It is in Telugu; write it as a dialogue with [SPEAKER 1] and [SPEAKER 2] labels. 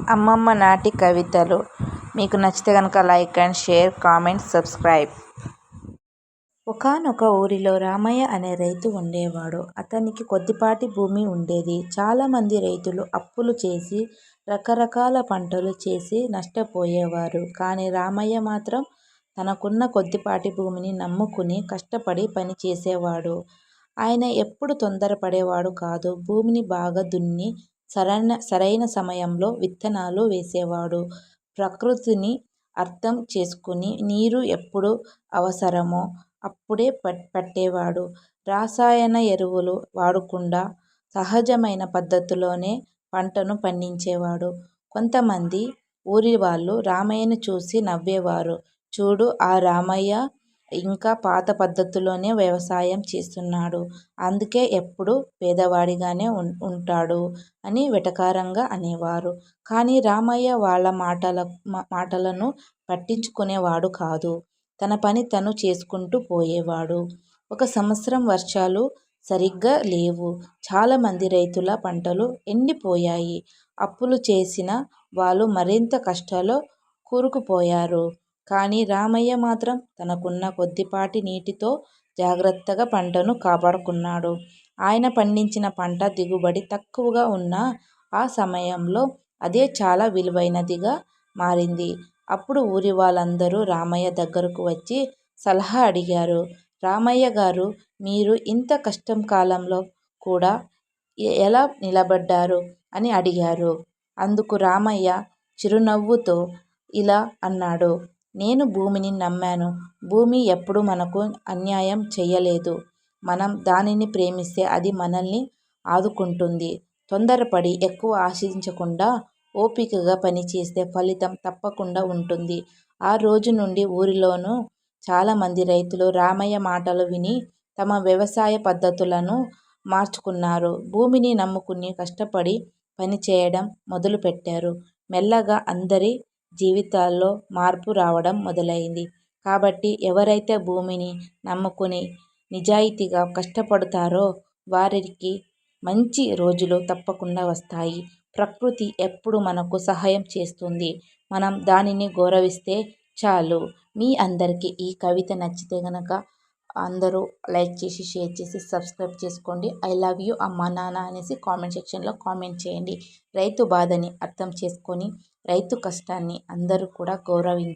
[SPEAKER 1] అమ్మమ్మ నాటి కవితలు మీకు నచ్చితే కనుక like and share, comment, subscribe. ఒకానొక ఊరిలో రామయ్య అనే రైతు ఉండేవాడు. అతనికి కొద్దిపాటి భూమి ఉండేది. చాలామంది రైతులు అప్పులు చేసి రకరకాల పంటలు చేసి నష్టపోయేవారు. కానీ రామయ్య మాత్రం తనకున్న కొద్దిపాటి భూమిని నమ్ముకుని కష్టపడి పని చేసేవాడు. ఆయన ఎప్పుడూ తొందరపడేవాడు కాదు. భూమిని బాగా దున్ని సరైన సమయంలో విత్తనాలు వేసేవాడు. ప్రకృతిని అర్థం చేసుకుని నీరు ఎప్పుడు అవసరమో అప్పుడే పట్టేవాడు. రసాయన ఎరువులు వాడకుండా సహజమైన పద్ధతిలోనే పంటను పండించేవాడు. కొంతమంది ఊరివాళ్ళు రామయ్యను చూసి నవ్వేవారు. చూడు, ఆ రామయ్య ఇంకా పాత పద్ధతిలోనే వ్యవసాయం చేస్తున్నాడు. అందుకే ఎప్పుడూ పేదవాడిగానే ఉంటాడు అని వెటకారంగా అనేవారు. కానీ రామయ్య వాళ్ళ మాటలను పట్టించుకునేవాడు కాదు. తన పని తను చేసుకుంటూ పోయేవాడు. ఒక సంవత్సరం వర్షాలు సరిగ్గా లేవు. చాలామంది రైతుల పంటలు ఎండిపోయాయి. అప్పులు చేసిన వాళ్ళు మరింత కష్టాల్లో కూరుకుపోయారు. కానీ రామయ్య మాత్రం తనకున్న కొద్దిపాటి నీటితో జాగ్రత్తగా పంటను కాపాడుకున్నాడు. ఆయన పండించిన పంట దిగుబడి తక్కువగా ఉన్నా ఆ సమయంలో అదే చాలా విలువైనదిగా మారింది. అప్పుడు ఊరి వాళ్ళందరూ రామయ్య దగ్గరకు వచ్చి సలహా అడిగారు. రామయ్య గారు, మీరు ఇంత కష్టం కాలంలో కూడా ఎలా నిలబడ్డారు అని అడిగారు. అందుకు రామయ్య చిరునవ్వుతో ఇలా అన్నాడు. నేను భూమిని నమ్మాను. భూమి ఎప్పుడూ మనకు అన్యాయం చేయలేదు. మనం దానిని ప్రేమిస్తే అది మనల్ని ఆదుకుంటుంది. తొందరపడి ఎక్కువ ఆశించకుండా ఓపికగా పనిచేస్తే ఫలితం తప్పకుండా ఉంటుంది. ఆ రోజు నుండి ఊరిలోని చాలామంది రైతులు రామయ్య మాటలు విని తమ వ్యవసాయ పద్ధతులను మార్చుకున్నారు. భూమిని నమ్ముకుని కష్టపడి పనిచేయడం మొదలుపెట్టారు. మెల్లగా అందరి జీవితాల్లో మార్పు రావడం మొదలైంది. కాబట్టి ఎవరైతే భూమిని నమ్ముకుని నిజాయితీగా కష్టపడతారో వారికి మంచి రోజులు తప్పకుండా వస్తాయి. ప్రకృతి ఎప్పుడూ మనకు సహాయం చేస్తుంది. మనం దానిని గౌరవిస్తే చాలు. మీ అందరికీ ఈ కవిత నచ్చితే గనక అందరూ లైక్ చేసి, షేర్ చేసి, సబ్స్క్రైబ్ చేసుకోండి. ఐ లవ్ యూ అమ్మా నాన్న అనేసి కామెంట్ సెక్షన్లో కామెంట్ చేయండి. రైతు బాధని అర్థం చేసుకొని రైతు కష్టాన్ని అందరూ కూడా గౌరవించాలి.